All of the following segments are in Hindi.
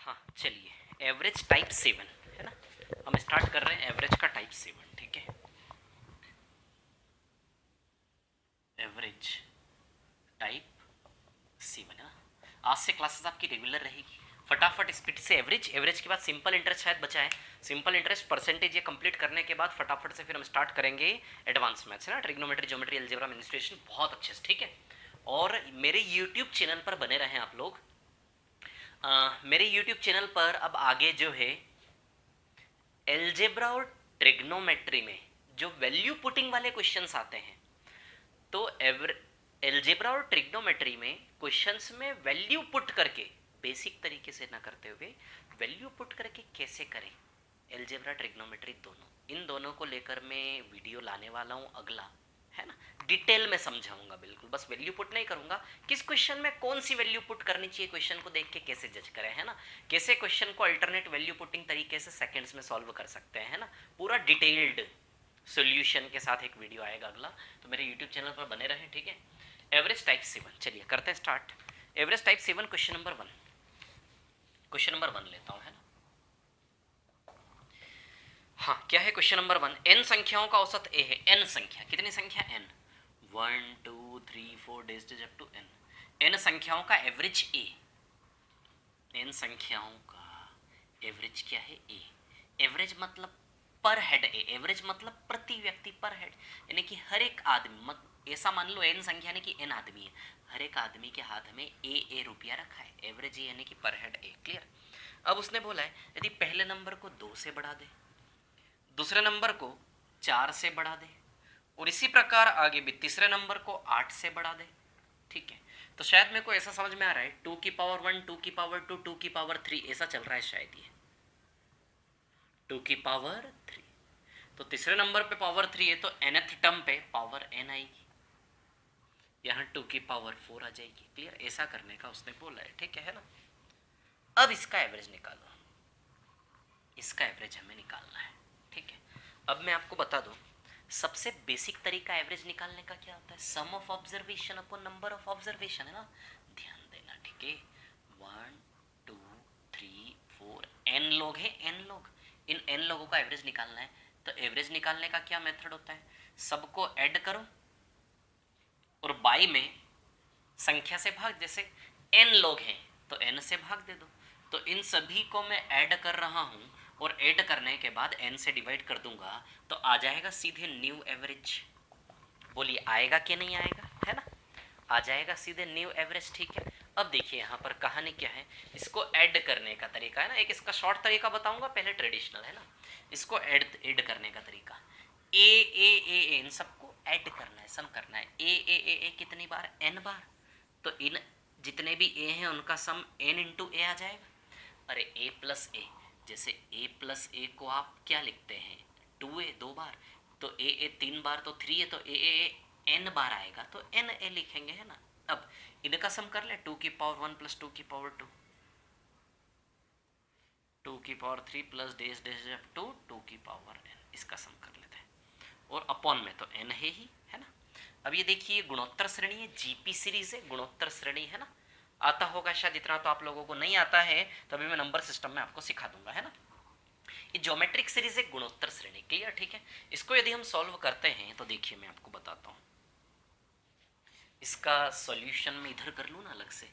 हाँ चलिए, एवरेज टाइप 7 है ना। हम स्टार्ट कर रहे हैं एवरेज का टाइप 7, ठीक है। एवरेज टाइप 7 है ना। आज से क्लासेस आपकी रेगुलर रहेगी। फटाफट स्पीड से एवरेज, एवरेज के बाद सिंपल इंटरेस्ट शायद बचा है। सिंपल इंटरेस्ट परसेंटेज ये कंप्लीट करने के बाद फटाफट से फिर हम स्टार्ट करेंगे एडवांस मैथ्स है ना, ट्रिग्नोमेट्री, ज्योमेट्री, अलजेब्रा, एडमिनिस्ट्रेशन, बहुत अच्छे से, ठीक है। और मेरे यूट्यूब चैनल पर बने रहें आप लोग। मेरे यूट्यूब चैनल पर अब आगे जो है एलजेब्रा और ट्रिग्नोमेट्री में जो वैल्यू पुटिंग वाले क्वेश्चंस आते हैं, तो एलजेब्रा और ट्रिग्नोमेट्री में क्वेश्चंस में वैल्यू पुट करके, बेसिक तरीके से ना करते हुए वैल्यू पुट करके कैसे करें, एलजेब्रा ट्रिग्नोमेट्री दोनों, इन दोनों को लेकर मैं वीडियो लाने वाला हूँ अगला, है ना। डिटेल में समझाऊंगा बिल्कुल, बस वैल्यू पुट नहीं करूंगा। किस क्वेश्चन में कौन सी वैल्यू पुट करनी चाहिए, क्वेश्चन को देख के कैसे जज करें, है ना। कैसे क्वेश्चन को अल्टरनेट वैल्यू पुटिंग तरीके से सेकंड्स में सॉल्व कर सकते हैं, है ना। पूरा डिटेल्ड सॉल्यूशन के साथ एक वीडियो आएगा अगला, तो मेरे यूट्यूब चैनल पर बने रहें, ठीक है। एवरेज टाइप 7, चलिए करते हैं start. Average type 7 question number 1, question number 1 लेता हूं, है ना। हाँ, क्या है क्वेश्चन नंबर 1, एन संख्याओं का औसत ए है। एन संख्या, कितनी संख्या, n, 1 2 3 4 dash dash up to n. N संख्याओं का एवरेज ए, एन संख्याओं का एवरेज क्या है, ए। एवरेज मतलब पर हेड ए, एवरेज मतलब प्रति व्यक्ति पर हेड, यानी कि हर एक आदमी, ऐसा मान लो एन संख्या यानी कि एन आदमी है, हर एक आदमी के हाथ में ए रुपया रखा है, एवरेज ए यानी कि पर हेड ए, क्लियर। अब उसने बोला है यदि पहले नंबर को 2 से बढ़ा दे, दूसरे नंबर को 4 से बढ़ा दे, और इसी प्रकार आगे भी तीसरे नंबर को 8 से बढ़ा दे, ठीक है। तो शायद मेरे को ऐसा समझ में आ रहा है 2 की पावर 1, 2 की पावर 2, 2 की पावर 3, ऐसा चल रहा है शायद ये 2 की पावर 3। तो तीसरे नंबर पे पावर 3 है, तो nth टर्म पे पावर n आएगी, यहाँ 2 की पावर 4 आ जाएगी, क्लियर। ऐसा करने का उसने बोला है, ठीक है ना। अब इसका एवरेज निकालो, इसका एवरेज हमें निकालना है, ठीक है। अब मैं आपको बता दूं, सबसे बेसिक तरीका एवरेज निकालने का क्या होता है, sum of observation upon number of observation, है ना। ध्यान देना, ठीक है। 1 2 3 4 एन लोग हैं, एन लोग, इन एन लोगों का एवरेज निकालना है। तो एवरेज निकालने का क्या मेथड होता है, सबको ऐड करो और बाई में संख्या से भाग, जैसे n लोग हैं तो n से भाग दे दो। तो इन सभी को मैं ऐड कर रहा हूं, और ऐड करने के बाद n से डिवाइड कर दूंगा, तो आ जाएगा सीधे न्यू एवरेज। बोलिए आएगा कि नहीं आएगा, है ना। आ जाएगा सीधे न्यू एवरेज, ठीक है। अब देखिए यहाँ पर कहानी क्या है, इसको ऐड करने का तरीका है ना, एक इसका शॉर्ट तरीका बताऊंगा, पहले ट्रेडिशनल, है ना। इसको ऐड करने का तरीका, ए इन सबको ऐड करना है, सम करना है। ए कितनी बार, एन बार, तो इन जितने भी ए हैं उनका सम एन इंटू ए आ जाएगा। अरे ए प्लस ए, जैसे ए प्लस ए को आप क्या लिखते हैं, 2a 2 बार, तो ए 3 बार तो 3 है, तो ए एन बार आएगा, तो एन ए लिखेंगे, है ना। अब इनका सम कर ले, 2 की पावर 1 प्लस 2 की पावर 2, 2 की power 3 plus dash dash up to 2 की पावर n, इसका सम कर लेते हैं। और अपॉन में तो n है ही, है ना। अब ये देखिए गुणोत्तर श्रेणी है, जीपी सीरीज है, गुणोत्तर श्रेणी, है ना। आता होगा शायद, इतना तो आप लोगों को नहीं आता है, तभी मैं नंबर सिस्टम में आपको सिखा दूंगा, है ना। ये ज्योमेट्रिक सीरीज है, गुणोत्तर श्रेणी, क्लियर, ठीक है। इसको यदि हम सॉल्व करते हैं तो देखिए मैं आपको बताता हूँ, इसका सॉल्यूशन मैं इधर कर लूँ ना अलग से,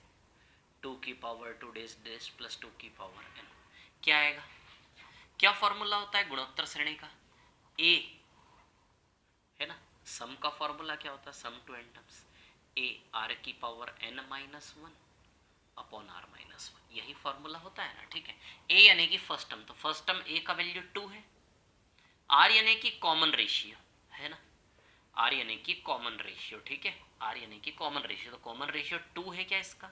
2 की पावर 2 डेज डेज प्लस 2 की पावर n, क्या आएगा, क्या फॉर्मूला होता है गुणोत्तर श्रेणी का, ए, है ना। सम का फॉर्मूला क्या होता है, sum to n terms, a r की power n minus 1 upon r minus 1, यही फॉर्मूला होता है ना, ठीक है। ए यानी कि फर्स्ट टर्म, तो फर्स्ट टर्म ए का वैल्यू 2 है, आर यानी कि कॉमन रेशियो, है ना, आर यानी कि कॉमन रेशियो, ठीक है, आर यानी कि कॉमन रेशियो, तो कॉमन रेशियो 2 है क्या इसका,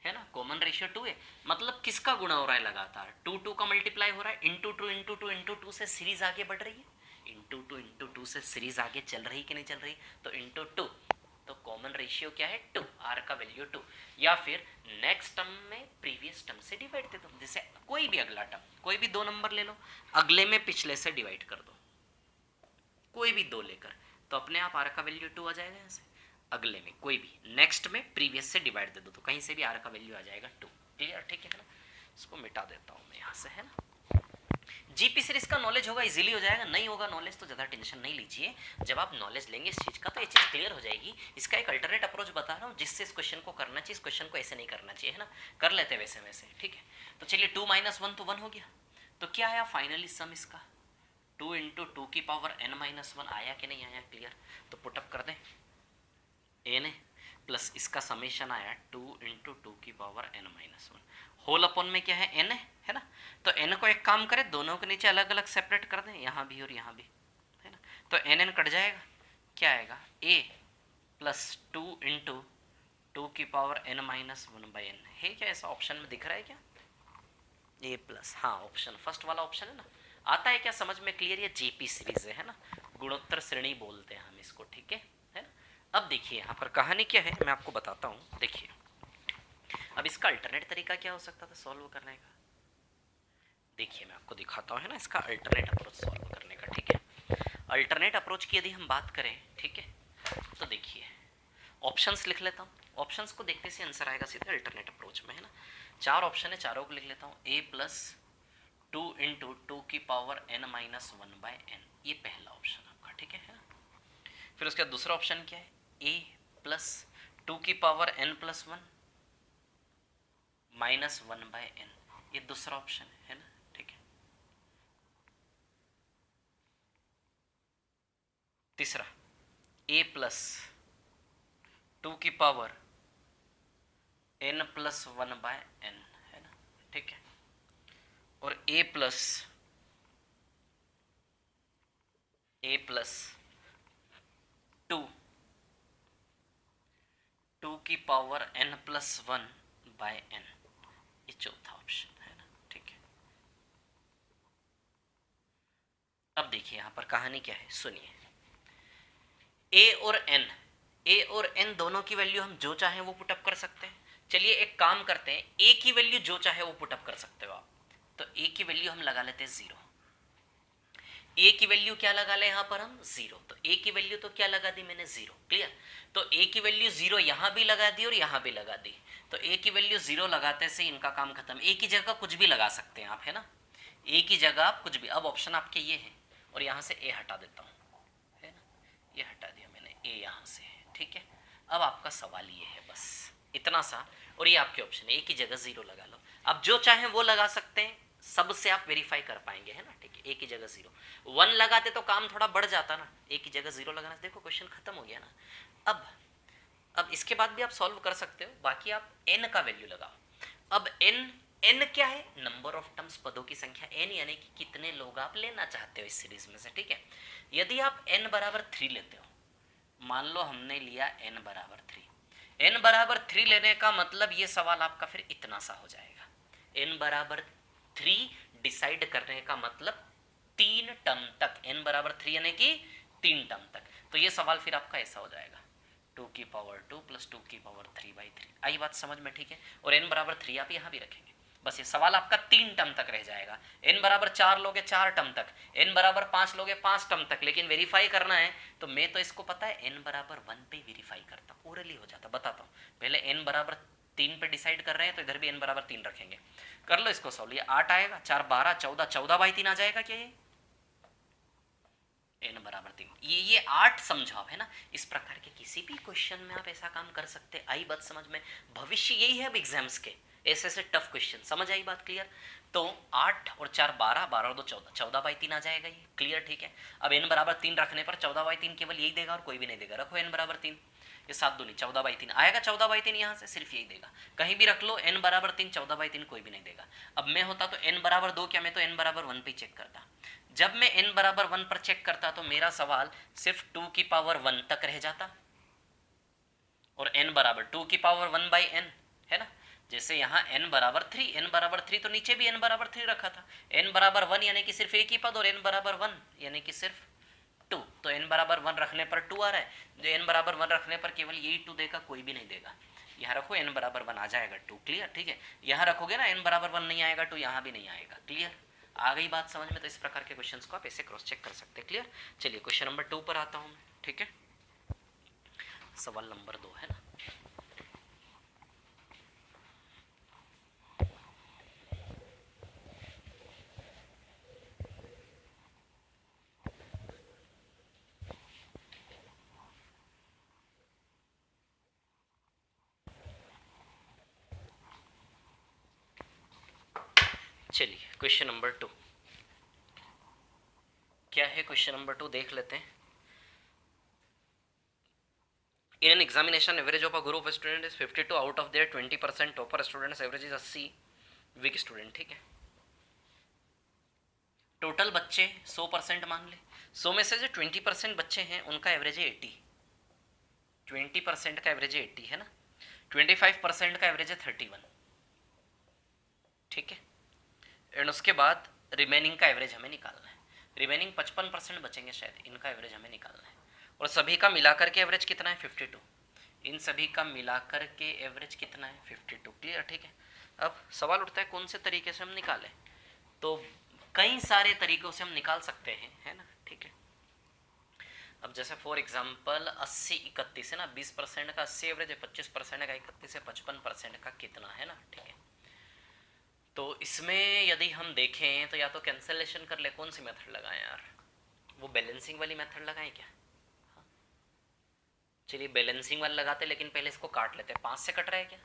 है ना। कॉमन रेशियो 2 है, मतलब किसका गुणा हो रहा है लगातार, 2 का मल्टीप्लाई हो रहा है, into two into two into two से सीरीज आगे बढ़ रही है, इंटू टू से सीरीज आगे चल रही कि नहीं चल रही, तो इंटू टू, तो कॉमन रेशियो क्या है 2, आर का वैल्यू 2, या फिर नेक्स्ट टर्म में प्रीवियस टर्म से डिवाइड दे दो, जैसे कोई भी अगला टर्म, कोई भी 2 नंबर ले लो, अगले में पिछले से डिवाइड कर दो, कोई भी 2 लेकर, तो अपने आप आर का वैल्यू 2 आ जाएगा यहाँ से। अगले में कोई भी नेक्स्ट में प्रीवियस से डिवाइड दे दो, तो कहीं से भी आर का वैल्यू आ जाएगा 2, क्लियर, ठीक है ना। इसको मिटा देता हूँ मैं यहाँ से, है ना। जीपी सीरीज का नॉलेज होगा इजीली हो जाएगा, नहीं होगा नॉलेज तो ज़्यादा टेंशन नहीं लीजिए। जब आप नॉलेज लेंगे इस चीज़ का तो ये चीज़ क्लियर हो जाएगी। इसका एक अल्टरनेट अप्रोच बता रहा हूँ जिससे इस क्वेश्चन को करना चाहिए, इस क्वेश्चन को ऐसे नहीं करना चाहिए, है ना। कर लेते हैं वैसे वैसे, ठीक है। तो चलिए 2 - 1 तो 1 हो गया। तो क्या आया फाइनली सम इसका, 2 × 2 की पावर n - 1 आया कि नहीं आया, क्लियर। तो पुटअप कर दें n प्लस इसका समेशन आया 2 × 2 की पावर n - 1 होल अपॉन में क्या है n है ना। तो n को एक काम करें, दोनों के नीचे अलग अलग सेपरेट कर दें, यहाँ भी और यहाँ भी, है ना। तो n कट जाएगा, क्या आएगा a प्लस 2 × 2 की पावर n - 1/n है क्या, ऐसा ऑप्शन में दिख रहा है क्या, a प्लस, हाँ ऑप्शन फर्स्ट वाला ऑप्शन है ना। आता है क्या समझ में, क्लियर। ये जेपी सीरीज है ना, गुणोत्तर श्रेणी बोलते हैं हम इसको, ठीक है ना। अब देखिए यहाँ पर कहानी क्या है मैं आपको बताता हूँ। देखिए अब इसका अल्टरनेट तरीका क्या हो सकता था सॉल्व करने का, देखिए मैं आपको दिखाता हूँ, है ना, इसका अल्टरनेट अप्रोच सॉल्व करने का, ठीक है। अल्टरनेट अप्रोच की यदि हम बात करें, ठीक है, तो देखिए ऑप्शंस लिख लेता हूँ, ऑप्शंस को देखने से आंसर आएगा सीधे अल्टरनेट अप्रोच में, है ना। 4 ऑप्शन है, चारों को लिख लेता हूँ। a प्लस 2 × 2 की पावर n - 1/n, ये पहला ऑप्शन आपका, ठीक है ना। फिर उसके बाद दूसरा ऑप्शन क्या है, a प्लस 2 की पावर n + 1 - 1/n, ये दूसरा ऑप्शन है ना, ठीक है। तीसरा a प्लस 2 की पावर n + 1/n, है ना, ठीक है। और a प्लस 2 की पावर n + 1/n, ये चौथा ऑप्शन है ना, ठीक है। अब देखिए यहां पर कहानी क्या है, सुनिए। a और n दोनों की वैल्यू हम जो चाहें वो पुटअप कर सकते हैं। चलिए एक काम करते हैं, a की वैल्यू जो चाहे वो पुटअप कर सकते हो आप। तो a की वैल्यू हम लगा लेते हैं 0, a की वैल्यू क्या लगा ले यहाँ पर हम 0, तो a की वैल्यू तो क्या लगा दी मैंने 0, क्लियर। तो a की वैल्यू 0 यहाँ भी लगा दी और यहाँ भी लगा दी, तो a की वैल्यू 0 लगाते से इनका काम खत्म। a की जगह कुछ भी लगा सकते हैं आप, है ना, a की जगह आप कुछ भी। अब ऑप्शन आपके ये है और यहाँ से a हटा देता हूँ, है ना, ये हटा दिया मैंने, a यहाँ से, ठीक है। अब आपका सवाल ये है बस इतना सा, और ये आपके ऑप्शन है, a की जगह 0 लगा लो। अब जो चाहे वो लगा सकते हैं, सबसे आप वेरीफाई कर पाएंगे, है ना, ठीक है। a की जगह 0, 1 लगाते तो काम थोड़ा बढ़ जाता ना, a की जगह 0 लगाना, देखो क्वेश्चन खत्म हो गया ना। अब इसके बाद भी आप सॉल्व कर सकते हो, बाकी आप n का वैल्यू लगाओ। अब n क्या है, नंबर ऑफ टर्म्स, पदों की संख्या, n यानी कि कितने लोग आप लेना चाहते हो इस सीरीज में से, ठीक है। यदि आप n बराबर 3 लेते हो, मान लो हमने लिया n बराबर 3, n बराबर 3 लेने का मतलब ये सवाल आपका फिर इतना सा हो जाएगा। n बराबर 3 डिसाइड करने का मतलब 3 टर्म तक, n बराबर 3 यानी कि 3 टर्म तक, तो ये सवाल फिर आपका ऐसा हो जाएगा 2 की पावर 2 प्लस 2 की पावर 3/3। आई बात समझ में, ठीक है। और n बराबर 3 आप यहाँ भी रखेंगे, बस ये सवाल आपका 3 टर्म तक रह जाएगा। n बराबर 4 लोगे 4 टर्म तक, n बराबर 5 लोगे 5 टर्म तक, लेकिन वेरीफाई करना है तो मैं तो इसको पता है n बराबर 1 पे वेरीफाई करता हूँ, ओरली हो जाता, बताता हूँ। पहले n बराबर 3 पे डिसाइड कर रहे हैं तो इधर भी n बराबर 3 रखेंगे, कर लो इसको सॉल्व। ये 8 आएगा, 4 12 14, 14/3 आ जाएगा क्या ये, n बराबर 3, ये 8 समझाओ, है ना। इस प्रकार के किसी भी क्वेश्चन में आप ऐसा काम कर सकते हैं। आई बात समझ में, भविष्य यही है अब एग्जाम्स के, ऐसे ऐसे टफ क्वेश्चन, समझ आई बात, क्लियर। तो 8 और 4 12, 12 और 2 14, 14/3 आ जाएगा ये, क्लियर, ठीक है। अब n बराबर 3 रखने पर 14/3 केवल यही देगा और कोई भी नहीं देगा, रखो n बराबर 3, ये 7 दूनी 14/3 आएगा, 14/3 यहाँ से सिर्फ यही देगा, कहीं भी रख लो n बराबर 3, 14/3 कोई भी नहीं देगा। अब मैं होता तो n बराबर 2 क्या, मैं तो n बराबर 1 पे चेक करता। जब मैं n बराबर 1 पर चेक करता तो मेरा सवाल सिर्फ 2 की पावर 1 तक रह जाता, और n बराबर 2 की पावर 1/n, है ना। जैसे यहाँ n बराबर 3, n बराबर 3 तो नीचे भी n बराबर 3 रखा था, n बराबर 1 यानी कि सिर्फ एक ही पद, और n बराबर 1 यानी कि सिर्फ 2, तो n बराबर 1 रखने पर 2 आ रहा है, जो n बराबर 1 रखने पर केवल यही 2 देगा, कोई भी नहीं देगा। यहाँ रखो n बराबर 1 आ जाएगा 2, क्लियर, ठीक है। यहाँ रखोगे ना n बराबर 1 नहीं आएगा 2, यहाँ भी नहीं आएगा, क्लियर, आ गई बात समझ में। तो इस प्रकार के क्वेश्चंस को आप ऐसे क्रॉस चेक कर सकते हैं, क्लियर। चलिए क्वेश्चन नंबर 2 पर आता हूँ, ठीक है, सवाल नंबर 2 है ना। चलिए क्वेश्चन नंबर 2 क्या है? क्वेश्चन नंबर 2 देख लेते हैं। In an examination, average of a group of students is 52. Out of their 20% topper students, average is 80. Weak student, ठीक है। टोटल बच्चे 100% मान ले। 100 में से जो 20% बच्चे हैं उनका एवरेज है 80। 20% का एवरेज है 80 है ना। 25% का एवरेज है 31, ठीक है। एंड उसके बाद रिमेनिंग का एवरेज हमें निकालना है। रिमेनिंग 55% बचेंगे शायद, इनका एवरेज हमें निकालना है। और सभी का मिलाकर के एवरेज कितना है? 52। इन सभी का मिलाकर के एवरेज कितना है? 52। क्लियर, ठीक है। अब सवाल उठता है कौन से तरीके से हम निकालें। तो कई सारे तरीकों से हम निकाल सकते हैं, है ना, ठीक है। अब जैसे फॉर एग्जांपल 80-31 है ना, 20% का 80 एवरेज है, 25% का 31 है, 55% का कितना है ना, ठीक है। तो इसमें यदि हम देखें तो या तो कैंसलेशन कर ले, कौन सी मेथड लगाएं यार? वो बैलेंसिंग वाली मेथड लगाएं क्या? हाँ। चलिए बैलेंसिंग वाला लगाते, लेकिन पहले इसको काट लेते हैं। 5 से कट रहा है क्या?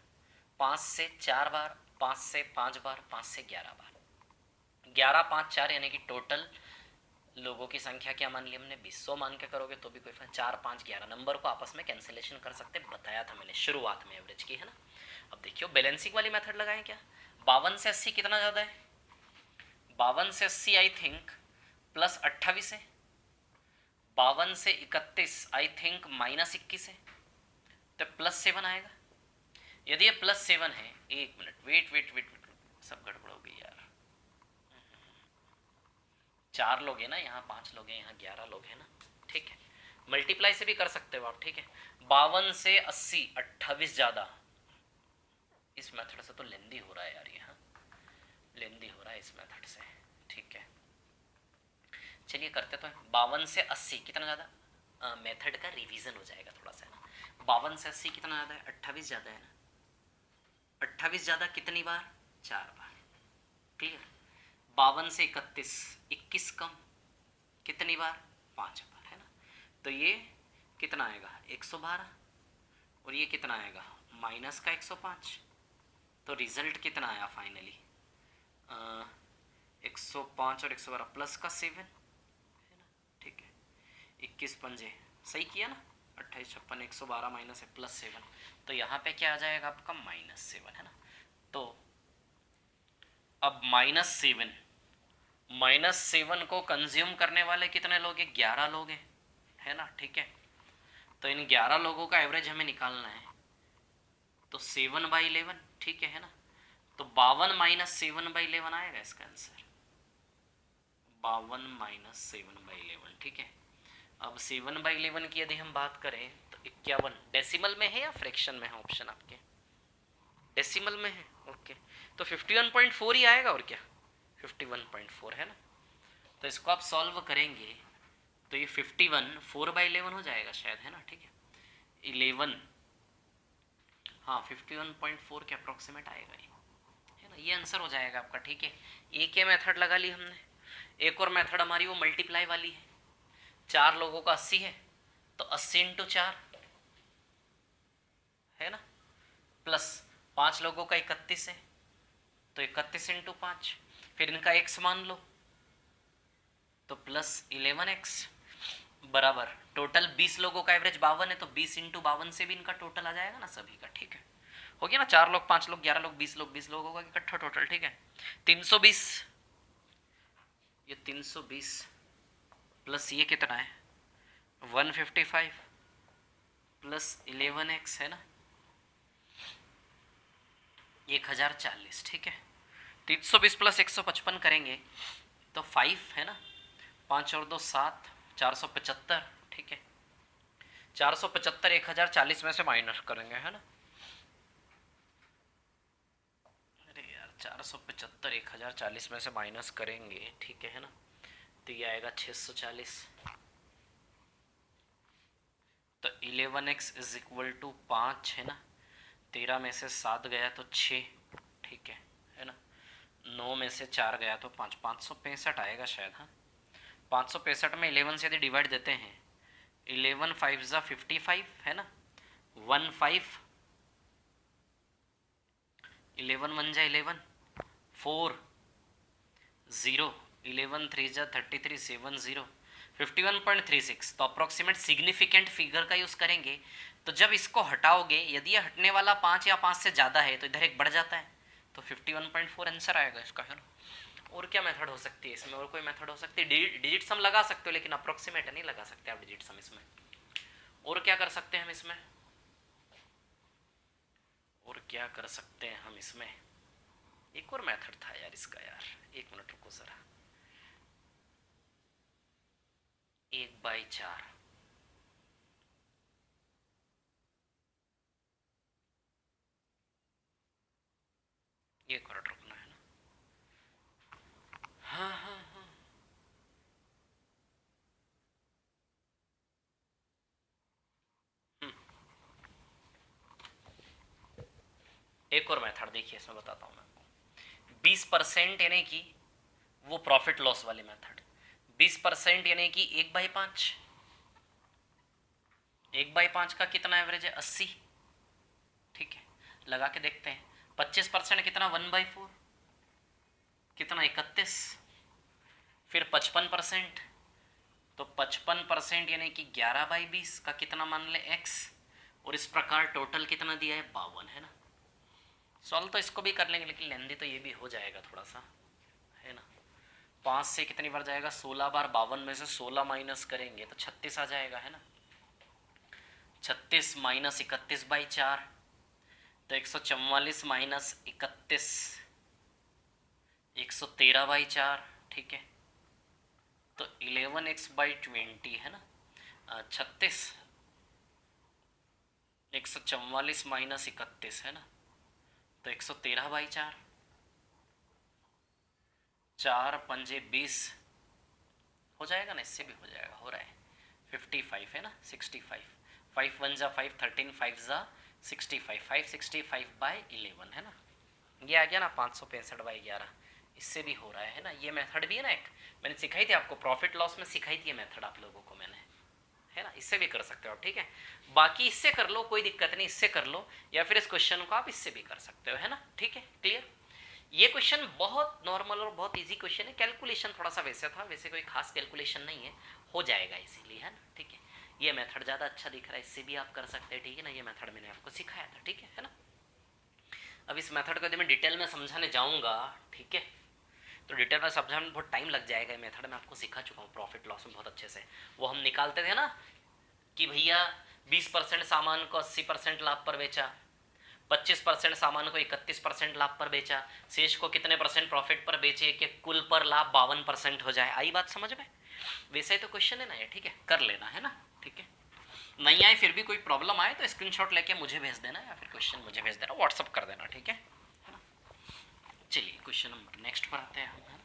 5 से 4 बार, 5 से 5 बार, 5 से 11 बार, 11, 5, 4, यानी कि टोटल लोगों की संख्या क्या मान ली हमने? 20। 100 मान के करोगे तो भी कोई 4, 5, 11 नंबर को आपस में कैंसिलेशन कर सकते, बताया था मैंने शुरुआत में एवरेज की, है ना। अब देखियो बैलेंसिंग वाली मेथड लगाएं क्या? 52 से 80 कितना ज़्यादा है? 52 से 80 आई थिंक प्लस 28 है। 52 से 31 आई थिंक माइनस 21 है, तो प्लस 7 आएगा। यदि ये प्लस 7 है, एक minute, wait wait wait wait, सब गड़बड़ हो गई यार। 4 लोग हैं ना, यहाँ 5 लोग हैं, यहाँ 11 लोग हैं ना, ठीक है। मल्टीप्लाई से भी कर सकते हो आप, ठीक है। 52 से 80, 28 ज़्यादा। इस मेथड से तो लेंदी हो रहा है यार, यहाँ लेंदी हो रहा है इस मेथड से, ठीक है। चलिए करते तो हैं। 52 से 80 कितना ज़्यादा? मेथड का रिवीजन हो जाएगा थोड़ा सा ना। 52 से 80 कितना ज़्यादा है? 28 ज़्यादा है ना। 28 ज़्यादा कितनी बार? 4 बार। क्लियर। 52 से 31, 21 कम कितनी बार? 5 बार, है ना। तो ये कितना आएगा? 112। और ये कितना आएगा? माइनस का 105। तो रिजल्ट कितना आया फाइनली? 105 और 112 प्लस का 7, है ना, ठीक है। 21 पंजे सही किया ना। 28, 56, 112 माइनस है प्लस 7, तो यहाँ पे क्या आ जाएगा आपका? -7, है ना। तो अब -7 को कंज्यूम करने वाले कितने लोग हैं? 11 लोग हैं, है ना, ठीक है। तो इन 11 लोगों का एवरेज हमें निकालना है, तो 7/11, ठीक है ना। तो 52 - 7/11 आएगा इसका आंसर। 52 - 7/11, ठीक है। अब 7/11 की यदि हम बात करें तो 51 डेसिमल में है या फ्रैक्शन में है? ऑप्शन आपके डेसिमल में है, ओके। तो 51.4 ही आएगा, और क्या 51.4 है ना। तो इसको आप सॉल्व करेंगे तो ये 51 4/11 हो जाएगा शायद, है ना, ठीक है। 11, हाँ 51.4 के अप्रोक्सीमेट आएगा ये, है ना। ये आंसर हो जाएगा आपका, ठीक है। एक ये मेथड लगा ली हमने। एक और मेथड हमारी वो मल्टीप्लाई वाली है। 4 लोगों का 80 है, तो 80 × 4, है ना, प्लस 5 लोगों का 31 है, तो 31 × 5, फिर इनका x मान लो, तो प्लस 11x बराबर टोटल 20 लोगों का एवरेज 52 है, तो 20 × 52 से भी इनका टोटल आ जाएगा ना सभी का, ठीक है। हो गया ना। 4 लोग, 5 लोग, 11 लोग, 20 लोग, 20 लोगों का इकट्ठा टोटल, ठीक है। 320, ये 320 प्लस ये कितना है? 155 प्लस 11x, है ना, 1040, ठीक है। 320 प्लस 155 करेंगे तो 5, है ना, 5 और 2 7, 475, ठीक है। 475 1040 में से माइनस करेंगे, है ना। अरे यार 475 1040 में से माइनस करेंगे, ठीक है ना। तो ये आएगा 640। तो 11x = 5, है ना। 13 में से 7 गया तो 6, ठीक है ना। 9 में से 4 गया तो 5, 565 आएगा शायद, हाँ। 565 में 11 से यदि डिवाइड देते हैं, 11 5 ज़ा 55, है ना, 15, 11 1 ज़ा 11, 4 0, 11 3 जा 33, 7 0, 51.36। तो अप्रोक्सीमेट सिग्निफिकेंट फिगर का यूज़ करेंगे। तो जब इसको हटाओगे, यदि ये हटने वाला 5 या 5 से ज़्यादा है तो इधर एक बढ़ जाता है, तो 51.4 आंसर आएगा इसका, है ना। और क्या मेथड हो सकती है इसमें? और कोई मेथड हो सकती है? डिजिट सम लगा सकते हो, लेकिन अप्रोक्सीमेट नहीं लगा सकते आप डिजिट सम इसमें। और क्या कर सकते हैं हम इसमें? और क्या कर सकते हैं हम इसमें? एक और मेथड था यार इसका, यार 1 मिनट रुको जरा। 1/4, ये 1 मिनट रुकना है ना। हाँ हाँ हाँ, एक और मेथड देखिए इसमें बताता हूँ मैं आपको। 20% यानी कि वो प्रॉफिट लॉस वाली मेथड। 20% यानी कि 1/5। 1/5 का कितना एवरेज है? 80। ठीक है, लगा के देखते हैं। 25% कितना? 1/4, कितना? 31। फिर 55%, तो 55% यानी कि 11/20 का कितना मान ले? x। और इस प्रकार टोटल कितना दिया है? 52, है ना। सॉल्व तो इसको भी कर लेंगे, लेकिन लेंदी तो ये भी हो जाएगा थोड़ा सा, है ना। 5 से कितनी बार जाएगा? 16 बार। 52 में से 16 माइनस करेंगे तो 36 आ जाएगा, है ना। 36 माइनस 31/4, तो 144 माइनस 31, 113/4। ठीक है, तो 11x/20 है ना। 36, 144 माइनस 31 है ना, तो 113/4। 4×5 = 20 हो जाएगा ना, इससे भी हो जाएगा, हो रहा है। 55 है ना, 65। 5 1 जा 5, 13 5 जा 65, 565/11 है ना। ये आ गया ना 565/11। इससे भी हो रहा है ना। ये मेथड भी है ना, एक मैंने सिखाई थी आपको, प्रॉफिट लॉस में सिखाई थी ये मेथड आप लोगों को मैंने, है ना। इससे भी कर सकते हो, ठीक है। बाकी इससे कर लो, कोई दिक्कत नहीं, इससे कर लो, या फिर इस क्वेश्चन को आप इससे भी कर सकते हो, है ना। ठीक है, क्लियर। ये क्वेश्चन बहुत नॉर्मल और बहुत इजी क्वेश्चन है। कैलकुलेशन थोड़ा सा वैसे था, वैसे कोई खास कैलकुलेशन नहीं है, हो जाएगा इसीलिए, है ना। ठीक है, ये मेथड ज़्यादा अच्छा दिख रहा है, इससे भी आप कर सकते हैं, ठीक है ना। ये मेथड मैंने आपको सिखाया था, ठीक है ना। अब इस मेथड को यदि मैं डिटेल में समझाने जाऊँगा, ठीक है, तो डिटेल में समझाने में बहुत टाइम लग जाएगा। ये मेथड मैं आपको सिखा चुका हूँ प्रॉफिट लॉस में बहुत अच्छे से। वो हम निकालते थे ना कि भैया 20% सामान को 80% लाभ पर बेचा, 25% सामान को 31% लाभ पर बेचा, शेष को कितने परसेंट प्रॉफिट पर बेचे कि कुल पर लाभ 52% हो जाए। आई बात समझ में? वैसे ही तो क्वेश्चन है ना ये, ठीक है, कर लेना, है ना। ठीक है, नहीं आए फिर भी कोई प्रॉब्लम आए तो स्क्रीनशॉट लेके मुझे भेज देना, या फिर क्वेश्चन मुझे भेज देना, व्हाट्सअप कर देना, ठीक है। चलिए क्वेश्चन नंबर नेक्स्ट पर आते हैं हम, है ना।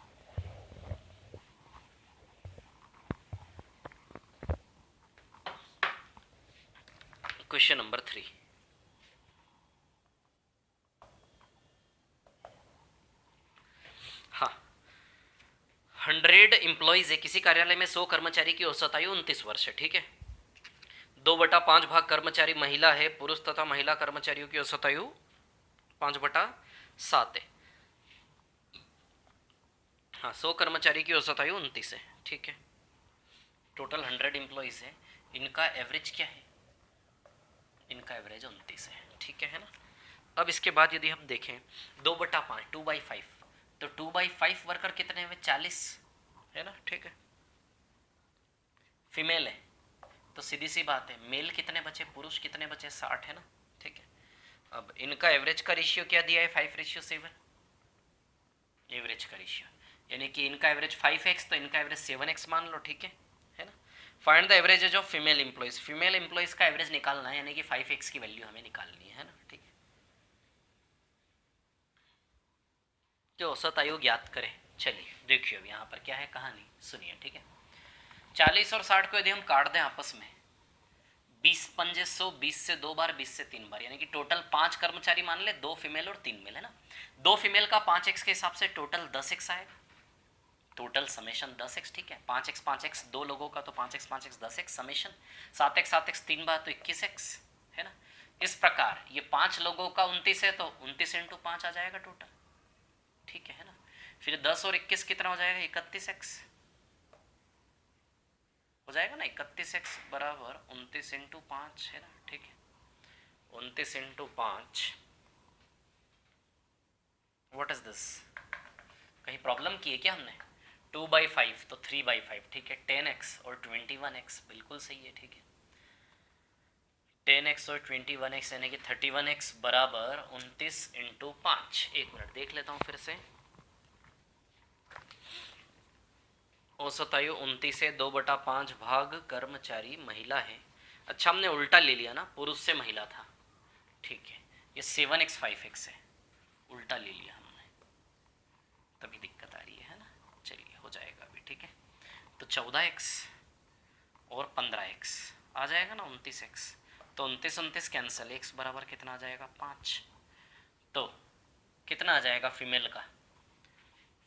Question number 3। हाँ, 100 एम्प्लॉइज है, किसी कार्यालय में 100 कर्मचारी की औसत आयु 29 वर्ष है, ठीक है। 2/5 भाग कर्मचारी महिला है, पुरुष तथा महिला कर्मचारियों की औसत आयु 5/7 है। हाँ, 100 कर्मचारी की औसत आयु 29 है, ठीक है। टोटल 100 एम्प्लॉइज है, इनका एवरेज क्या है? इनका एवरेज 29 है, ठीक है ना। अब इसके बाद यदि हम देखें 2/5, 2/5, तो 2/5 वर्कर कितने हुए? 40, है ना, ठीक है। फीमेल है तो सीधी सी बात है, मेल कितने बचे? पुरुष कितने बचे? 60, है ना, ठीक है। अब इनका एवरेज का रेशियो क्या दिया है? 5:7 एवरेज का रेशियो, यानी कि इनका एवरेज 5x तो इनका एवरेज 7x मान लो, ठीक है ना। Find the average age of female employees, female employees का एवरेज निकालना है, यानी कि 5x की वैल्यू हमें निकालनी है ना, ठीक है। तो औसत आयु ज्ञात करें। चलिए देखिए अब यहाँ पर क्या है कहानी, सुनिए, ठीक है। 40 और 60 को यदि हम काट दें आपस में, 20 पंजे 100, 20 से 2 बार, 20 से 3 बार, यानी कि टोटल 5 कर्मचारी मान ले, 2 फीमेल और 3 मेल, है ना। 2 फीमेल का 5x के हिसाब से टोटल 10x आएगा, टोटल समेशन 10x, ठीक है। 5x 5x 2 लोगों का तो 5x 5x 10x summation, 7x 7x 3 बार तो 21x, है ना। इस प्रकार ये 5 लोगों का 29 है तो 29 × 5 आ जाएगा टोटल, ठीक है ना। फिर 10 और 21 कितना हो जाएगा, 31x हो जाएगा ना। 31x बराबर 29 इंटू 5 है ना, ठीक है। 29 इंटू 5, व्हाट इज दिस, कहीं प्रॉब्लम की है क्या हमने। 2/5 तो 3/5, ठीक है। 10x और 21x बिल्कुल सही है, ठीक है। 10x और 21x यानी कि 31x बराबर 29 इंटू 5। एक मिनट देख लेता हूँ फिर से। औसत आयु 29 है, 2/5 भाग कर्मचारी महिला है। अच्छा हमने उल्टा ले लिया ना, पुरुष से महिला था, ठीक है। ये 7x 5x है, उल्टा ले लिया हमने, तभी दिक्कत आ रही है ना। चलिए हो जाएगा अभी, ठीक है। तो 14x और 15x आ जाएगा ना 29x। तो 29 कैंसिल, x बराबर कितना आ जाएगा 5। तो कितना आ जाएगा फीमेल का,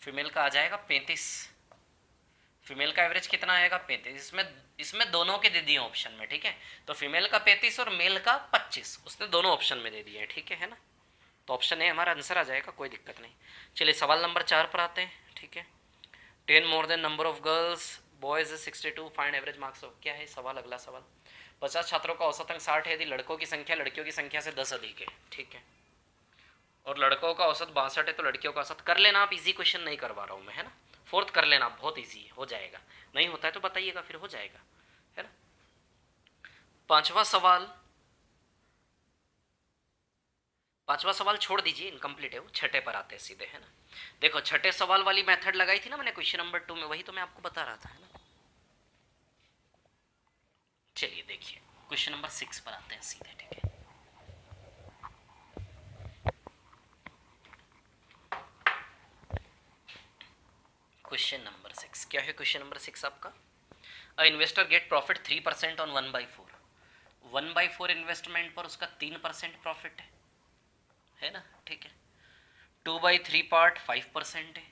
फीमेल का आ जाएगा 35। फीमेल का एवरेज कितना आएगा 35। इसमें दोनों के दे दिए ऑप्शन में, ठीक है। तो फीमेल का 35 और मेल का 25 उसने दोनों ऑप्शन में दे दिए हैं, ठीक है ना। तो ऑप्शन ए हमारा आंसर आ जाएगा, कोई दिक्कत नहीं। चलिए सवाल नंबर 4 पर आते हैं, ठीक है। 10 more than number of girls boys 62, find average marks of, क्या है सवाल, अगला सवाल। 50 छात्रों का औसत अंक 60 है यदि लड़कों की संख्या लड़कियों की संख्या से 10 अधिक है, ठीक है। और लड़कों का औसत 62 है तो लड़कियों का औसत, कर लेना आप, इजी क्वेश्चन नहीं करवा रहा हूँ मैं, है ना। फोर्थ कर लेना, बहुत इजी हो जाएगा। नहीं होता है तो बताइएगा, फिर हो जाएगा, है ना। पांचवा सवाल छोड़ दीजिए, इनकम्प्लीट है वो, छठे पर आते हैं सीधे, है ना। देखो छठे सवाल वाली मेथड लगाई थी ना मैंने क्वेश्चन नंबर 2 में, वही तो मैं आपको बता रहा था, है ना। चलिए देखिए क्वेश्चन नंबर 6 पर आते हैं सीधे, ठीक है। क्वेश्चन नंबर 6 क्या है, क्वेश्चन नंबर 6 आपका, अ investor gate profit 3% on 1/4। 1/4 investment पर उसका 3% प्रॉफिट है ना, ठीक है। 2/3 पार्ट 5% है,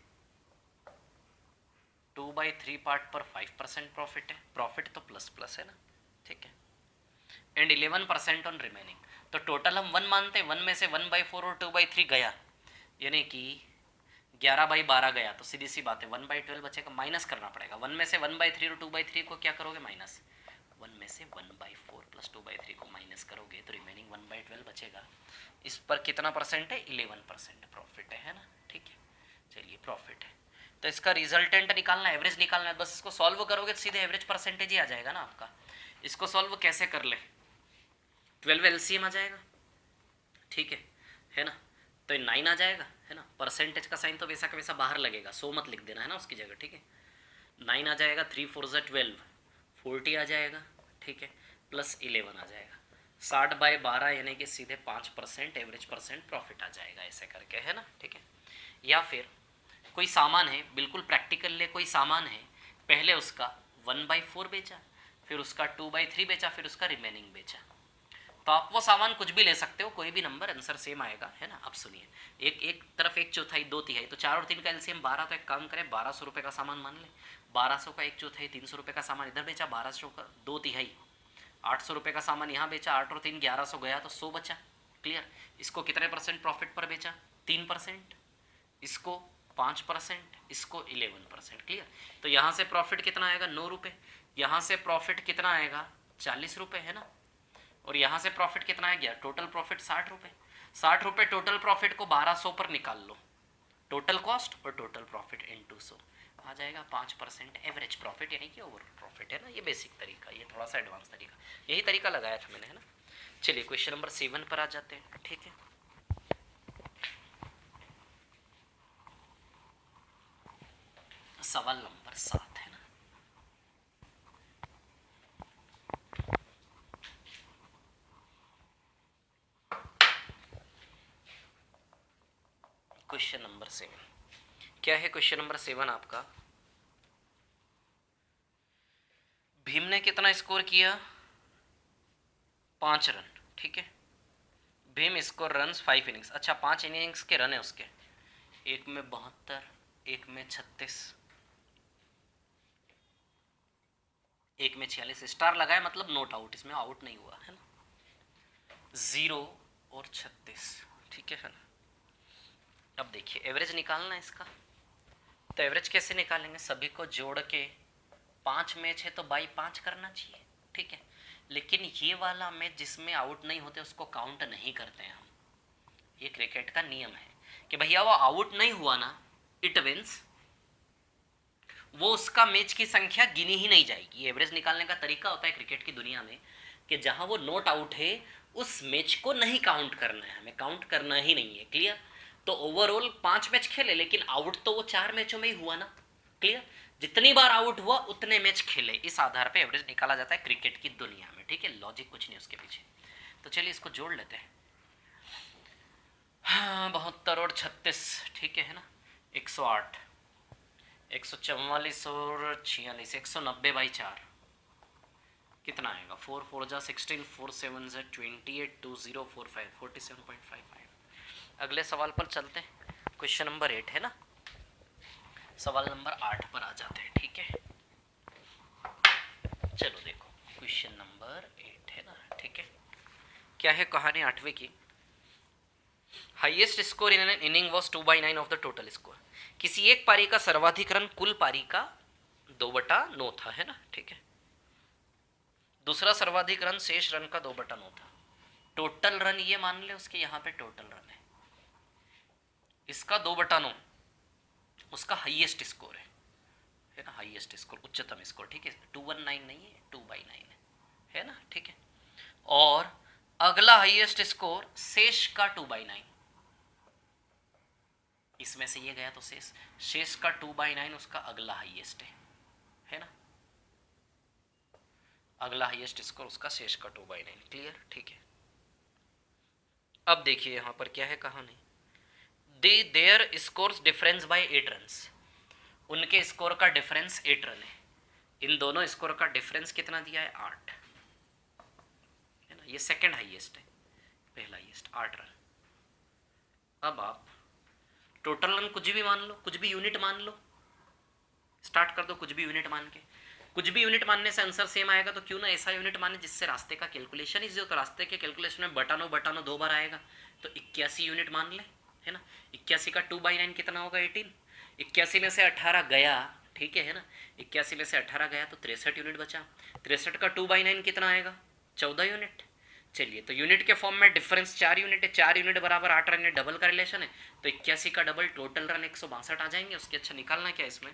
2/3 पार्ट पर 5% प्रॉफिट है, प्रॉफिट तो प्लस प्लस है ना, ठीक है। And 11% on remaining. तो टोटल हम 1 मानते हैं, 1 में से 1/4 और 2/3 गया, यानी कि 11/12 गया, तो सीधी सी बात है 1/12 बचेगा, माइनस करना पड़ेगा। 1 में से 1/3 और 2/3 को क्या करोगे माइनस, 1 में से 1/4 प्लस 2/3 को माइनस करोगे तो रिमेनिंग 1/12 बचेगा। इस पर कितना परसेंट है, 11% प्रॉफिट है ना, ठीक है। चलिए प्रॉफिट है, तो इसका रिजल्टेंट निकालना, एवरेज निकालना है, बस इसको सॉल्व करोगे तो सीधे एवरेज परसेंटेज ही आ जाएगा ना आपका। इसको सॉल्व कैसे कर ले, 12 एलसीएम आ जाएगा, ठीक है ना। तो 9 आ जाएगा, है ना। परसेंटेज का साइन तो वैसा का वैसा बाहर लगेगा, 100 मत लिख देना, है ना उसकी जगह, ठीक है। 9 आ जाएगा, 3 4 12, 40 आ जाएगा, ठीक है, प्लस 11 आ जाएगा। 60/12 यानी कि सीधे 5% एवरेज परसेंट प्रॉफिट आ जाएगा, ऐसे करके, है ना, ठीक है। या फिर कोई सामान है, बिल्कुल प्रैक्टिकल ले, कोई सामान है, पहले उसका 1/4 बेचा, फिर उसका 2/3 बेचा, फिर उसका रिमेनिंग बेचा। तो आप वो सामान कुछ भी ले सकते हो, कोई भी नंबर, आंसर सेम आएगा, है ना। अब सुनिए, एक तरफ 1/4 2/3, तो 4 और 3 का एलसीएम 12, तो एक काम करें 1200 रुपये का सामान मान ले। 1200 का 1/4 300 रुपये का सामान इधर बेचा, 1200 का 2/3 800 रुपये का सामान यहाँ बेचा, 8 और 3 1100 गया, तो 100 बचा, क्लियर। इसको कितने परसेंट प्रॉफिट पर बेचा, 3%, इसको 5%, इसको 11%, क्लियर। तो यहाँ से प्रॉफिट कितना आएगा, 9 रुपये, यहाँ से प्रॉफिट कितना आएगा 40 रुपये, है ना। और यहाँ से प्रॉफिट कितना आ गया, टोटल प्रॉफिट 60 रुपये। 60 रुपये टोटल प्रॉफिट को 1200 पर निकाल लो, टोटल कॉस्ट और टोटल प्रॉफिट इनटू 100 आ जाएगा 5% एवरेज प्रॉफिट, यानी कि ओवरऑल प्रॉफिट, है ना। ये बेसिक तरीका, ये थोड़ा सा एडवांस तरीका, यही तरीका लगाया था मैंने, है ना। चलिए क्वेश्चन नंबर 7 पर आ जाते हैं, ठीक है। सवाल नंबर 7 है ना। क्वेश्चन नंबर 7 क्या है, क्वेश्चन नंबर 7 आपका, भीम ने कितना स्कोर किया, 5 रन, ठीक है। भीम स्कोर रन 5 इनिंग्स, अच्छा 5 इनिंग्स के रन है उसके, एक में 72, एक में 36, एक में 46, स्टार लगाए मतलब नोट आउट, इसमें आउट नहीं हुआ, है ना। 0 और 36, ठीक है ना। अब देखिए एवरेज निकालना है इसका, तो एवरेज कैसे निकालेंगे? सभी को जोड़ के 5 मैच है तो बाई 5 करना चाहिए, ठीक है। लेकिन ये वाला मैच जिसमें आउट नहीं होते उसको काउंट नहीं करते हैं हम। ये क्रिकेट का नियम है कि भैया वो आउट नहीं हुआ ना, इट विंस, वो उसका मैच की संख्या गिनी ही नहीं जाएगी। एवरेज निकालने का तरीका होता है क्रिकेट की दुनिया में कि जहां वो नॉट आउट है उस मैच को नहीं काउंट करना है, हमें काउंट करना ही नहीं है। क्लियर? तो ओवरऑल 5 मैच खेले लेकिन आउट तो वो 4 मैचों में ही हुआ ना। क्लियर? जितनी बार आउट हुआ उतने मैच खेले, इस आधार पे एवरेज निकाला जाता है क्रिकेट की दुनिया में, ठीक है। लॉजिक कुछ नहीं उसके पीछे। तो चलिए इसको जोड़ लेते हैं। हाँ, 72 और 36, ठीक है ना। 108, 144 और 46, 190 बाई 4 कितना आएगा? 4 4 जा 16, 4 7 जा 28, 2 0 4 5, 47.55। अगले सवाल पर चलते हैं। क्वेश्चन नंबर 8 है ना, सवाल नंबर 8 पर आ जाते हैं, ठीक है। चलो देखो क्वेश्चन नंबर 8 है ना, ठीक है। क्या है कहानी 8वीं की? Highest score in an inning was 2/9 of the total score. किसी एक पारी का सर्वाधिक रन कुल पारी का 2/9 था, है ना, ठीक है। दूसरा सर्वाधिक रन शेष रन का 2/9 था। टोटल रन ये मान ले उसके यहाँ पे टोटल रन है, इसका 2/9 उसका हाईएस्ट स्कोर है ना, हाईएस्ट स्कोर, उच्चतम स्कोर, ठीक है। 219 नहीं है, 2/9 है ना, ठीक है। और अगला हाईएस्ट स्कोर शेष का 2/9, इसमें से ये गया तो शेष का 2/9 उसका अगला हाईएस्ट है ना। अगला हाईएस्ट स्कोर उसका शेष का 2/9। क्लियर? ठीक है। अब देखिए यहां पर क्या है कहानी। Their scores difference by 8 runs. उनके स्कोर का डिफरेंस 8 रन है। इन दोनों स्कोर का डिफरेंस कितना दिया है? 8 है ना। ये सेकंड हाईएस्ट है, पहला हाईएस्ट 8 रन। अब आप टोटल रन कुछ भी मान लो, कुछ भी यूनिट मान लो, स्टार्ट कर दो कुछ भी यूनिट मान के। कुछ भी यूनिट मानने से आंसर सेम आएगा, तो क्यों ना ऐसा यूनिट माने जिससे रास्ते का कैलकुलेशन इजी हो। तो रास्ते के कैलकुलेशन में बटानो 2 बार आएगा, तो 81 यूनिट मान ले, है ना। 81 का 2/9 कितना होगा? 18। 81 में से 18 गया, ठीक है ना। 81 में से 18 गया तो 63 यूनिट बचा। 63 का 2/9 कितना आएगा? 14 यूनिट। चलिए, तो यूनिट के फॉर्म में डिफरेंस 4 यूनिट है, 4 यूनिट बराबर 8 रन, डबल का रिलेशन है। तो 81 का डबल टोटल रन 162 आ जाएंगे। उसके अच्छा निकालना क्या इसमें?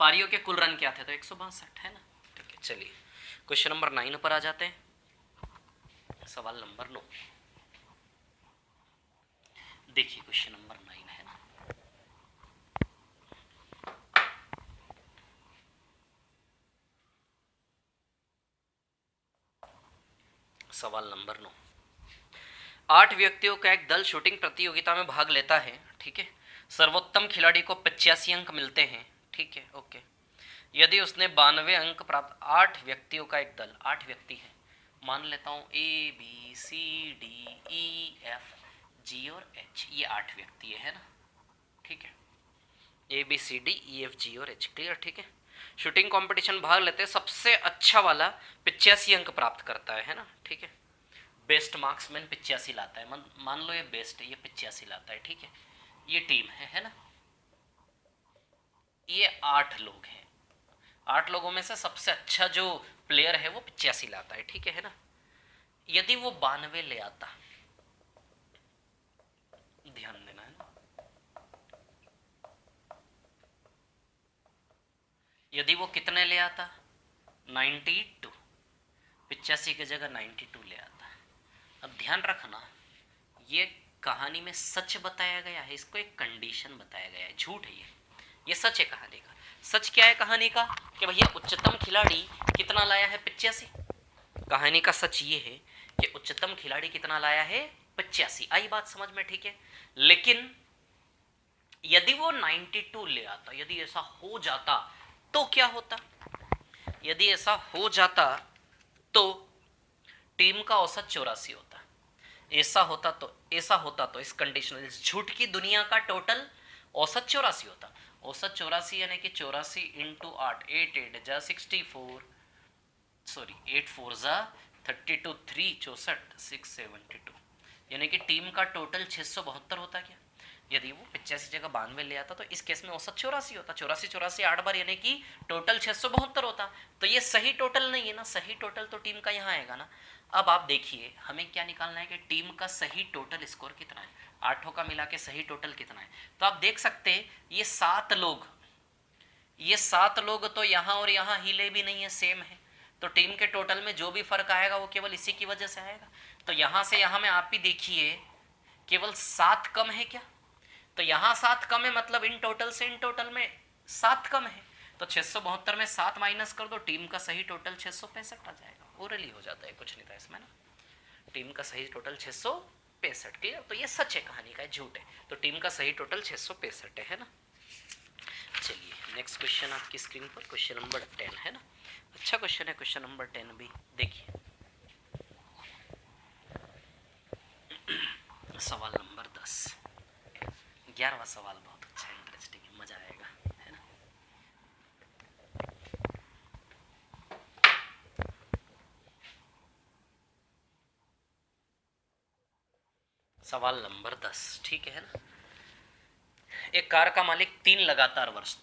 पारियों के कुल रन क्या थे? तो 162, है ना, ठीक है। चलिए क्वेश्चन नंबर 9 पर आ जाते हैं। सवाल नंबर 9 देखिए, क्वेश्चन नंबर 9 है ना। सवाल नंबर 9, 8 व्यक्तियों का एक दल शूटिंग प्रतियोगिता में भाग लेता है, ठीक है। सर्वोत्तम खिलाड़ी को 85 अंक मिलते हैं, ठीक है, ओके। यदि उसने 92 अंक प्राप्त, 8 व्यक्तियों का एक दल, 8 व्यक्ति है, मान लेता हूँ ABCDEFG और H, ये 8 व्यक्ति है ना, ठीक है। ABCDEFG और H, क्लियर, ठीक है। शूटिंग कंपटीशन भाग लेते हैं, सबसे अच्छा वाला 85 अंक प्राप्त करता है ना, ठीक है। बेस्ट मार्क्समैन 85 लाता है, मान लो ये बेस्ट है, ये 85 लाता है, ठीक है। ये टीम है ना। ये 8 लोग हैं, 8 लोगों में से सबसे अच्छा जो प्लेयर है वो 85 लाता है, ठीक है ना। यदि वो 92 ले आता, ध्यान देना है ना, यदि वो कितने ले आता? 92, 85 की जगह 92 ले आता। अब ध्यान रखना, ये कहानी में सच बताया गया है, इसको एक कंडीशन बताया गया है, झूठ है ये सच है कहानी का। सच क्या है कहानी का? कि भैया उच्चतम खिलाड़ी कितना लाया है? 85। कहानी का सच ये है कि उच्चतम खिलाड़ी कितना लाया है? 85। आई बात समझ में? ठीक है। लेकिन यदि वो 92 ले आता, यदि ऐसा हो जाता तो क्या होता? यदि ऐसा हो जाता तो टीम का औसत 84 होता। ऐसा होता तो इस कंडीशन, इस झूठ की दुनिया का टोटल औसत 84 होता। औसत 84 यानी कि 84 इंटू 8, 8 8 जा 64, सॉरी 8 4 जा 32, 3 64, 672, यानी कि टीम का टोटल 672 होता। क्या यदि वो 85 जगह 92 ले आता तो इस केस में औसत 84 होता, 84 84 8 बार, यानी कि टोटल 672 होता। तो ये सही टोटल नहीं है ना, सही टोटल तो टीम का यहाँ आएगा ना। अब आप देखिए हमें क्या निकालना है कि टीम का सही टोटल स्कोर कितना है, आठों का मिला के सही टोटल कितना है। तो आप देख सकते हैं ये 7 लोग, ये 7 लोग तो यहाँ और यहाँ हिले भी नहीं है, सेम है। तो टीम के टोटल में जो भी फर्क आएगा वो केवल इसी की वजह से आएगा। तो यहाँ से यहाँ में आप भी देखिए केवल 7 कम है क्या, तो यहाँ 7 कम है, मतलब इन टोटल से इन टोटल में 7 कम है। तो 672 में 7 माइनस कर दो, टीम का सही टोटल 665 आ जाएगा। ओरली हो जाता है, कुछ नहीं था इसमें ना। टीम का सही टोटल 665, क्लियर। तो ये सच है, कहानी का झूठ है। तो टीम का सही टोटल 665 है ना। चलिए नेक्स्ट क्वेश्चन आपकी स्क्रीन पर, क्वेश्चन नंबर 10 है ना। अच्छा क्वेश्चन है क्वेश्चन नंबर 10 भी, देखिए सवाल नंबर 10, 11वां सवाल बहुत अच्छा है, इंटरेस्टिंग है, मजा आएगा, है ना। सवाल नंबर 10, ठीक है ना। एक कार का मालिक 3 लगातार वर्ष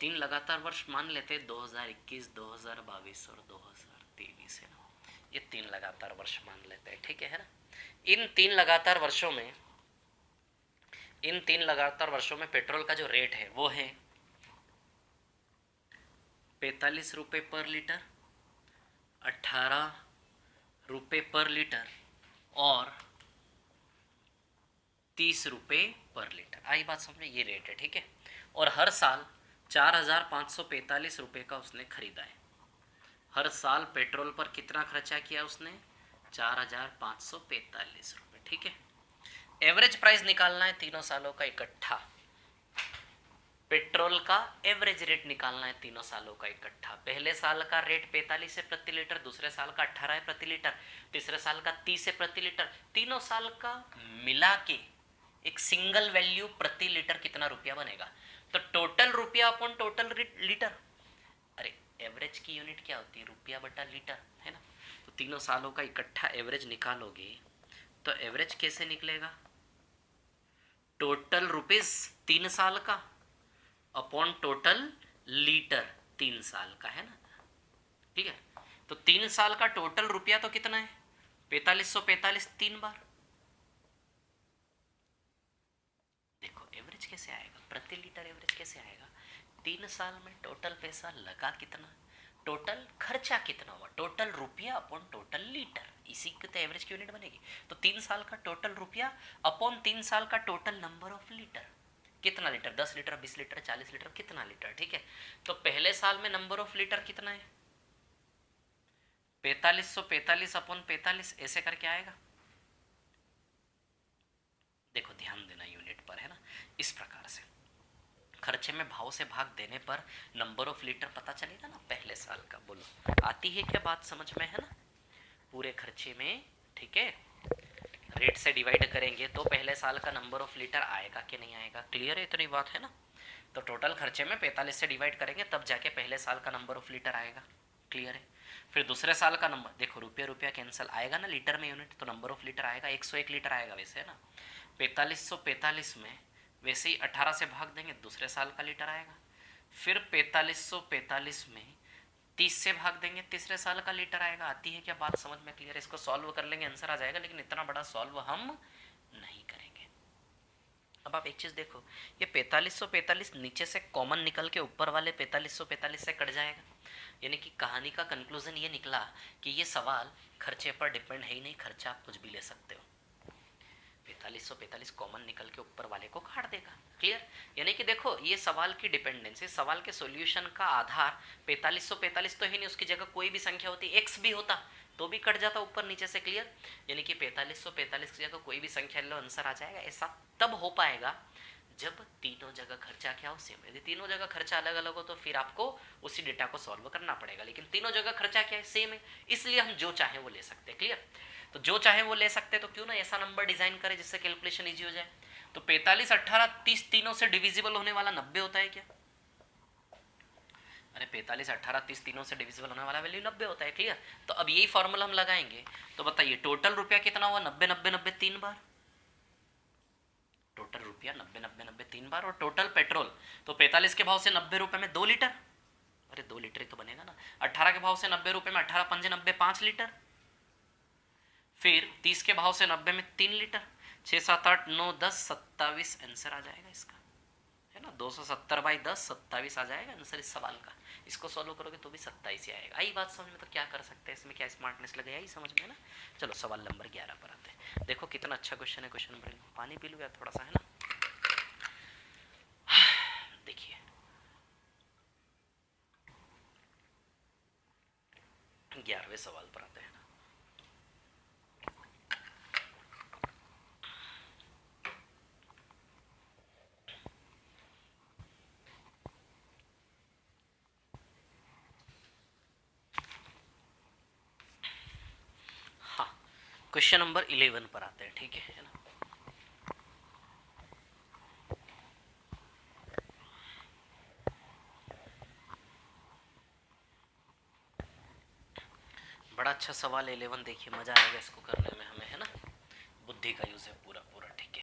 मान लेते हैं, 2021, 2022 और 2023 है ना। ये 3 लगातार वर्ष मान लेते हैं, ठीक है ना। इन 3 लगातार वर्षों में पेट्रोल का जो रेट है वो है 45 रुपये पर लीटर, 18 रुपये पर लीटर और 30 रुपये पर लीटर। आई बात समझ में, ये रेट है, ठीक है। और हर साल 4,545 रुपये का उसने खरीदा है। हर साल पेट्रोल पर कितना खर्चा किया उसने, 4,545 रुपये, ठीक है। एवरेज प्राइस निकालना है तीनों सालों का इकट्ठा, पेट्रोल का एवरेज रेट निकालना है तीनों सालों का इकट्ठा। पहले साल का रेट 45 है प्रति लीटर, दूसरे साल का 18 है प्रति लीटर, तीसरे साल का 30 है प्रति लीटर। तीनों साल का मिला के एक सिंगल वैल्यू प्रति लीटर कितना रुपया बनेगा। तो टोटल रुपया अपॉन टोटल लीटर, अरे एवरेज की यूनिट क्या होती है, रुपया बटा लीटर, है ना। तो तीनों सालों का इकट्ठा एवरेज निकालोगे तो एवरेज कैसे निकलेगा, टोटल रुपीज 3 साल का अपॉन टोटल लीटर 3 साल का, है ना, ठीक है। तो 3 साल का टोटल रुपया तो कितना है, 4545 3 बार। देखो एवरेज कैसे आएगा, प्रति लीटर एवरेज कैसे आएगा, 3 साल में टोटल पैसा लगा कितना, टोटल खर्चा कितना हुआ, टोटल रुपया अपॉन टोटल लीटर, इसी की तो एवरेज की यूनिट बनेगी। तो 3 साल का टोटल रुपया अपॉन 3 साल का टोटल नंबर ऑफ लीटर, कितना लीटर, 10 लीटर, 20 लीटर, 40 लीटर, कितना लीटर, ठीक है। तो पहले साल में नंबर ऑफ लीटर कितना है, 4545 अपॉन 45, ऐसे करके आएगा। देखो ध्यान देना यूनिट पर, है ना। इस प्रकार से खर्चे में भाव से भाग देने पर नंबर ऑफ लीटर पता चलेगा ना पहले साल का। बोलो आती है क्या बात समझ में, है ना। पूरे खर्चे में, ठीक है, रेट से डिवाइड करेंगे तो पहले साल का नंबर ऑफ लीटर आएगा कि नहीं आएगा, क्लियर है इतनी बात, है ना। तो टोटल खर्चे में 45 से डिवाइड करेंगे तब जाके पहले साल का नंबर ऑफ लीटर आएगा, क्लियर है। फिर दूसरे साल का नंबर, देखो रुपया रुपया कैंसिल आएगा ना लीटर में यूनिट, तो नंबर ऑफ लीटर आएगा 101 लीटर आएगा वैसे, है ना। 4545 में वैसे ही 18 से भाग देंगे, दूसरे साल का लीटर आएगा। फिर 4545 में 30 से भाग देंगे, तीसरे साल का लीटर आएगा। आती है क्या बात समझ में, क्लियर। इसको सॉल्व कर लेंगे आंसर आ जाएगा, लेकिन इतना बड़ा सॉल्व हम नहीं करेंगे। अब आप एक चीज देखो, ये 4545 नीचे से कॉमन निकल के ऊपर वाले 4545 से कट जाएगा, यानी कि कहानी का कंक्लूजन ये निकला कि ये सवाल खर्चे पर डिपेंड है ही नहीं, खर्चा आप कुछ भी ले सकते हो। 4545 कॉमन निकल के ऊपर वाले को काट देगा, क्लियर। यानी कि देखो ये सवाल की डिपेंडेंसी, सवाल के सॉल्यूशन का आधार 4545 तो ही नहीं, उसकी जगह कोई भी संख्या होती, एक्स भी होता तो भी कट जाता ऊपर नीचे से, क्लियर। यानी कि 4545 की जगह कोई भी संख्या लो आंसर आ जाएगा। ऐसा तब हो पाएगा जब तीनों जगह खर्चा क्या हो, सेम। यदि तीनों जगह खर्चा अलग अलग हो तो फिर आपको उसी डेटा को सॉल्व करना पड़ेगा, लेकिन तीनों जगह खर्चा क्या है, सेम है, इसलिए हम जो चाहे वो ले सकते हैं, क्लियर। तो जो चाहे वो ले सकते हैं, तो क्यों ना ऐसा नंबर डिजाइन करें जिससे कैलकुलेशन इजी हो जाए। तो 45 18 30 तीनों से डिविजिबल होने वाला 90 होता है क्या, अरे 45 18 30 तीनों से डिविजिबल होने वाला वैल्यू 90 होता है, क्लियर। तो अब यही फॉर्मूला हम लगाएंगे, तो बताइए टोटल रुपया कितना हुआ, 90 90 90 3 बार, टोटल रुपया 90 90 90 3 बार, और टोटल पेट्रोल तो 45 के भाव से 90 रुपए में 2 लीटर, अरे 2 लीटर ही तो बनेगा ना। 18 के भाव से 90 रुपए में 18 पंजे 90 5 लीटर, फिर 30 के भाव से 90 में 3 लीटर, 6 7 8 9 10 27 आंसर आ जाएगा इसका, है ना। 270 बाई 10 27 आ जाएगा आंसर इस सवाल का। इसको सॉल्व करोगे तो भी 27 ही आएगा। आई बात समझ में? तो क्या कर सकते हैं इसमें, क्या स्मार्टनेस लगे, आई समझ में ना। चलो सवाल नंबर 11 पर आते हैं। देखो कितना अच्छा क्वेश्चन है, क्वेश्चन नंबर, पानी पी लूँ थोड़ा सा, है ना। देखिए 11वें सवाल पर आते हैं। हाँ, क्वेश्चन नंबर 11 पर आते हैं, ठीक है ना। बड़ा अच्छा सवाल 11, देखिए मजा आएगा इसको करने में हमें, है ना। बुद्धि का यूज है पूरा पूरा,